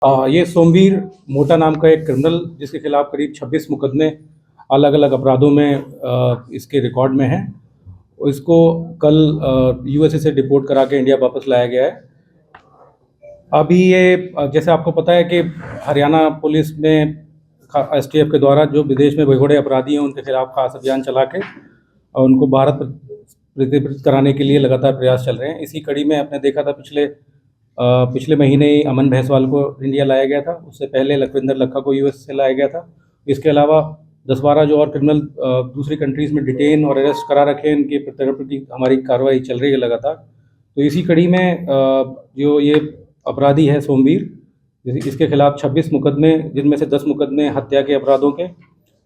ये सोमवीर मोटा नाम का एक क्रिमिनल जिसके खिलाफ करीब 26 मुकदमे अलग अलग अपराधों में इसके रिकॉर्ड में हैं। इसको कल यूएसए से डिपोर्ट करा के इंडिया वापस लाया गया है। अभी ये जैसे आपको पता है कि हरियाणा पुलिस में एसटीएफ के द्वारा जो विदेश में बड़े अपराधी हैं उनके खिलाफ खास अभियान चला के और उनको भारत प्रत्यार्पित कराने के लिए लगातार प्रयास चल रहे हैं। इसी कड़ी में आपने देखा था पिछले महीने ही अमन भैंसवाल को इंडिया लाया गया था। उससे पहले लखविंदर लखा को यूएस से लाया गया था। इसके अलावा 10-12 जो और क्रिमिनल दूसरी कंट्रीज़ में डिटेन और अरेस्ट करा रखे हैं, इनके प्रत्यार्पण की हमारी कार्रवाई चल रही है लगातार। तो इसी कड़ी में जो ये अपराधी है सोमवीर, इसके खिलाफ 26 मुकदमे, जिनमें से 10 मुकदमे हत्या के अपराधों के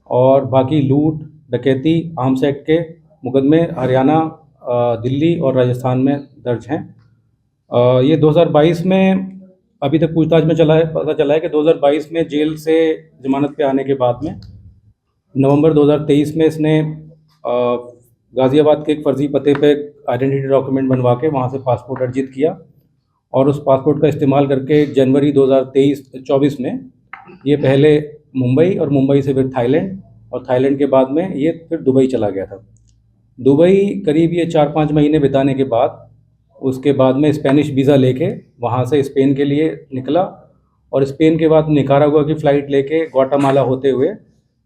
और बाकी लूट, डकैती, आर्म्स एक्ट के मुकदमे हरियाणा, दिल्ली और राजस्थान में दर्ज हैं। ये 2022 में अभी तक पूछताछ में पता चला है कि 2022 में जेल से जमानत पे आने के बाद में नवंबर 2023 में इसने गाज़ियाबाद के एक फर्जी पते पे आइडेंटिटी डॉक्यूमेंट बनवा के वहाँ से पासपोर्ट अर्जित किया और उस पासपोर्ट का इस्तेमाल करके जनवरी 2024 में ये पहले मुंबई और मुंबई से फिर थाईलैंड और थाईलैंड के बाद में ये फिर दुबई चला गया था। दुबई करीब ये 4-5 महीने बिताने के बाद उसके बाद में स्पेनिश वीज़ा लेके वहाँ से स्पेन के लिए निकला और स्पेन के बाद निकारागुआ की फ़्लाइट लेके ग्वाटेमाला होते हुए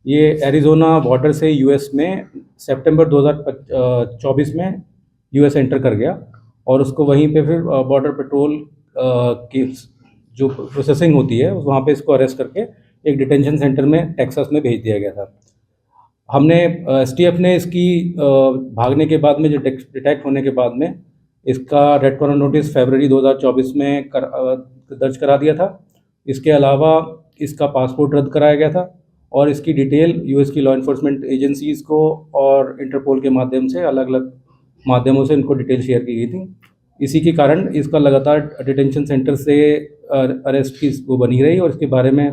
ये एरिज़ोना बॉर्डर से यूएस में सितंबर 2024 में यूएस एंटर कर गया और उसको वहीं पे फिर बॉर्डर पेट्रोल की जो प्रोसेसिंग होती है वहाँ पे इसको अरेस्ट करके एक डिटेंशन सेंटर में टेक्सास में भेज दिया गया था। हमने एसटीएफ ने इसकी भागने के बाद में जो डिटेक्ट होने के बाद में इसका रेड कॉर्नर नोटिस फरवरी 2024 में दर्ज करा दिया था। इसके अलावा इसका पासपोर्ट रद्द कराया गया था और इसकी डिटेल यूएस की लॉ इन्फोर्समेंट एजेंसीज़ को और इंटरपोल के माध्यम से अलग अलग माध्यमों से इनको डिटेल शेयर की गई थी। इसी के कारण इसका लगातार डिटेंशन सेंटर से अरेस्ट की वो बनी रही और इसके बारे में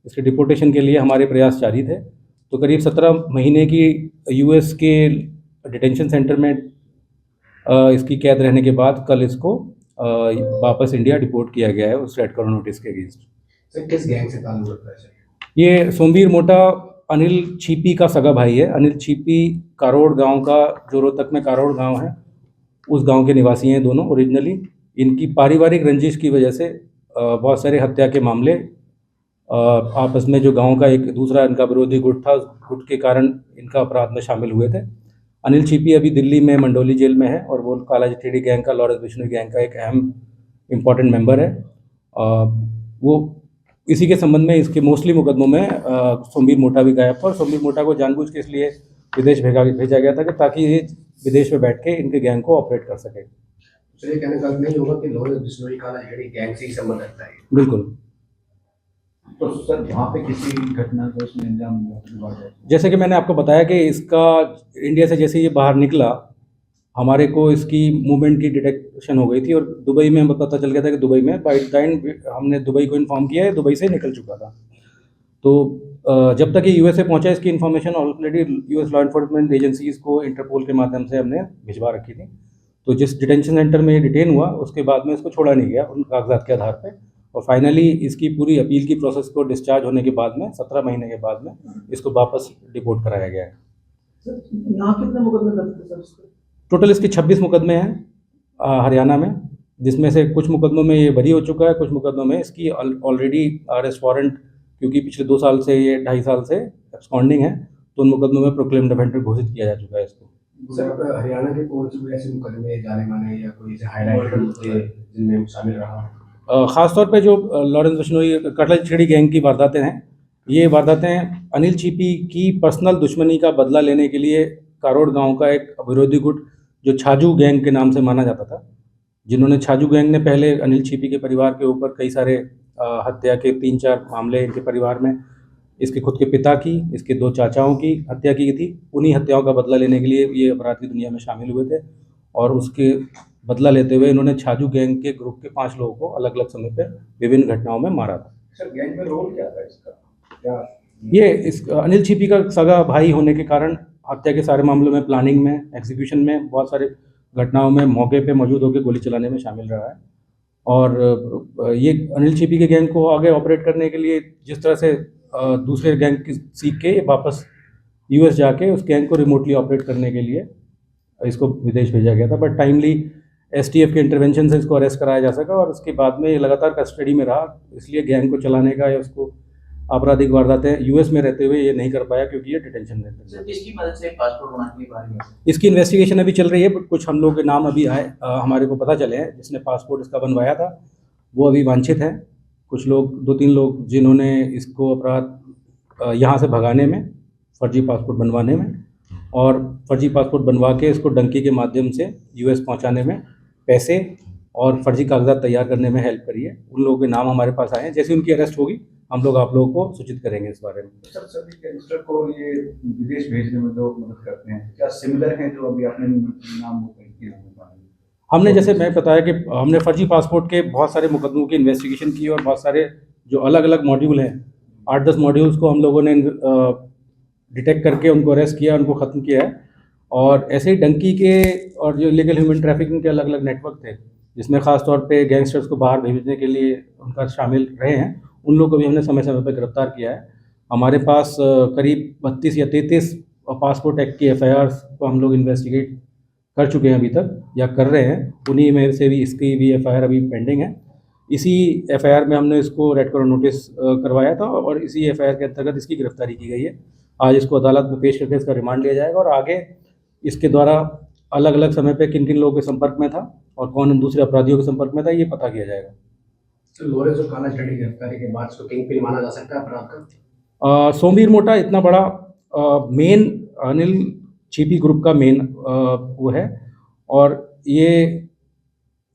इसके डिपोर्टेशन के लिए हमारे प्रयास जारी थे। तो करीब 17 महीने की यूएस के डिटेंशन सेंटर में इसकी कैद रहने के बाद कल इसको वापस इंडिया डिपोर्ट किया गया है उस रेड कॉर्नर नोटिस के अगेंस्ट। सर किस गैंग से ताल्लुक है सर? ये सोमवीर मोटा अनिल छीपी का सगा भाई है। अनिल छीपी कारोड़ गांव का, जो रोहतक में कारोड़ गांव है, उस गांव के निवासी हैं दोनों ओरिजिनली। इनकी पारिवारिक रंजिश की वजह से बहुत सारे हत्या के मामले आपस में जो गांव का एक दूसरा इनका विरोधी गुट था, उस गुट के कारण इनका अपराध में शामिल हुए थे। अनिल छीपी अभी दिल्ली में मंडोली जेल में है और वो काला चिट्ठी गैंग का, लॉरेंस बिश्नोई गैंग का एक अहम इम्पॉर्टेंट मेंबर है। वो इसी के संबंध में इसके मोस्टली मुकदमों में सोमवीर मोटा भी गायब था और सोमवीर मोटा को जानबूझ के इसलिए विदेश भेजा गया था कि ताकि ये विदेश में बैठ के इनके गैंग को ऑपरेट कर सके। सर ये कहने का नहीं होगा कि लॉरेंस बिश्नोई काला चिट्ठी गैंग से ही संबंध रखता है? बिल्कुल। तो सर वहाँ पे किसी घटना को इसमें अंजाम दिया, जैसे कि मैंने आपको बताया कि इसका इंडिया से जैसे ये बाहर निकला, हमारे को इसकी मूवमेंट की डिटेक्शन हो गई थी और दुबई में हमें पता चल गया था कि दुबई में बाई टाइम हमने दुबई को इन्फॉर्म किया है, दुबई से निकल चुका था। तो जब तक ये यूएसए पहुंचा, इसकी information already US law enforcement agencies को इंटरपोल के माध्यम से हमने भिजवा रखी थी। तो जिस डिटेंशन सेंटर में ये डिटेन हुआ उसके बाद में इसको छोड़ा नहीं गया उन कागजात के आधार पर और फाइनली इसकी पूरी अपील की प्रोसेस को डिस्चार्ज होने के बाद में 17 महीने के बाद में इसको वापस डिपोर्ट कराया गया है। यहाँ कितने मुकदमे दर्ज हैं सर? टोटल इसके 26 मुकदमे हैं हरियाणा में, जिसमें से कुछ मुकदमों में ये बरी हो चुका है, कुछ मुकदमों में इसकी ऑलरेडी अरेस्ट वारंट, क्योंकि पिछले 2 साल से ये 2.5 साल से एब्सकॉन्डिंग है, तो उन मुकदमों में प्रोक्लेम्ड ऑफेंडर घोषित किया जा चुका है इसको। सर हरियाणा के कौन से ऐसे मुकदमे जाने माने या कोई हाईलाइटेड मुद्दे जिनमें शामिल रहा? ख़ासतौर पे जो लॉरेंस बिश्नोई काला चिट्ठी गैंग की वारदातें हैं, ये वारदातें अनिल छीपी की पर्सनल दुश्मनी का बदला लेने के लिए कारोड़ गांव का एक विरोधी गुट जो छाजू गैंग के नाम से माना जाता था, जिन्होंने छाजू गैंग ने पहले अनिल छीपी के परिवार के ऊपर कई सारे हत्या के 3-4 मामले इनके परिवार में, इसके खुद के पिता की, इसके 2 चाचाओं की हत्या की थी। उन्हीं हत्याओं का बदला लेने के लिए ये अपराधी दुनिया में शामिल हुए थे और उसके बदला लेते हुए इन्होंने छाजू गैंग के ग्रुप के 5 लोगों को अलग अलग समय पर विभिन्न घटनाओं में मारा था। सर गैंग में रोल क्या था इसका? क्या ये इस अनिल छीपी का सगा भाई होने के कारण हत्या के सारे मामलों में, प्लानिंग में, एग्जीक्यूशन में, बहुत सारे घटनाओं में मौके पे मौजूद होकर गोली चलाने में शामिल रहा है और ये अनिल छिपी के गैंग को आगे ऑपरेट करने के लिए जिस तरह से दूसरे गैंग की सीख के वापस यूएस जाके उस गैंग को रिमोटली ऑपरेट करने के लिए इसको विदेश भेजा गया था, बट टाइमली एसटीएफ के इंटरवेंशन से इसको अरेस्ट कराया जा सका और उसके बाद में ये लगातार कस्टडी में रहा। इसलिए गैंग को चलाने का या उसको आपराधिक वारदातें यूएस में रहते हुए ये नहीं कर पाया क्योंकि ये डिटेंशन में था। सर किसकी मदद से पासपोर्ट बनाने की बारी है? इसकी इन्वेस्टिगेशन अभी चल रही है, बट कुछ हम लोग के नाम अभी आए हमारे को पता चले हैं। जिसने पासपोर्ट इसका बनवाया था वो अभी वांछित है। कुछ लोग 2-3 लोग जिन्होंने इसको अपराध यहाँ से भगाने में, फर्जी पासपोर्ट बनवाने में और फर्जी पासपोर्ट बनवा के इसको डंकी के माध्यम से यूएस पहुँचाने में पैसे और फर्जी कागजात तैयार करने में हेल्प करी है, उन लोगों के नाम हमारे पास आए हैं। जैसे उनकी अरेस्ट होगी हम लोग आप लोगों को सूचित करेंगे इस बारे में। सर सभी गैंगस्टर को ये विदेश भेजने में जो मदद करते हैं क्या सिमिलर हैं जो अभी आपने नाम किया? हमने जैसे मैं बताया कि हमने फर्जी पासपोर्ट के बहुत सारे मुकदमों की इन्वेस्टिगेशन की और बहुत सारे जो अलग अलग मॉड्यूल हैं 8-10 मॉड्यूल्स को हम लोगों ने डिटेक्ट करके उनको अरेस्ट किया, उनको ख़त्म किया है। और ऐसे ही डंकी के और जो इलीगल ह्यूमन ट्रैफिकिंग के अलग अलग नेटवर्क थे जिसमें ख़ास तौर पे गैंगस्टर्स को बाहर भेजने के लिए उनका शामिल रहे हैं, उन लोगों को भी हमने समय समय पर गिरफ्तार किया है। हमारे पास करीब 32 या 33 पासपोर्ट एक्ट की FIRs को हम लोग इन्वेस्टिगेट कर चुके हैं अभी तक या कर रहे हैं। उन्हीं में से भी इसकी भी FIR अभी पेंडिंग है। इसी FIR में हमने इसको रेड कॉर्नर नोटिस करवाया था और इसी FIR के अंतर्गत इसकी गिरफ्तारी की गई है। आज इसको अदालत में पेश करके इसका रिमांड लिया जाएगा और आगे इसके द्वारा अलग अलग समय पे किन किन लोगों के संपर्क में था और कौन दूसरे अपराधियों के संपर्क में था ये पता किया जाएगा। तो लॉरेंस और काला की गिरफ्तारी के बाद इसको किंग पिन माना जा सकता है अपराध का? सोमवीर मोटा इतना बड़ा मेन अनिल छिपी ग्रुप का मेन वो है और ये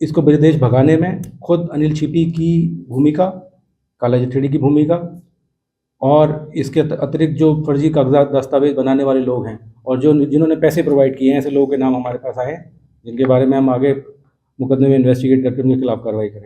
इसको विदेश भगाने में खुद अनिल छिपी की भूमिका, काला जठेड़ी की भूमिका और इसके अतिरिक्त जो फर्जी कागजात दस्तावेज बनाने वाले लोग हैं और जो जिन्होंने पैसे प्रोवाइड किए हैं, ऐसे लोगों के नाम हमारे पास आए हैं जिनके बारे में हम आगे मुकदमे में इन्वेस्टिगेट करके उनके खिलाफ कार्रवाई करेंगे।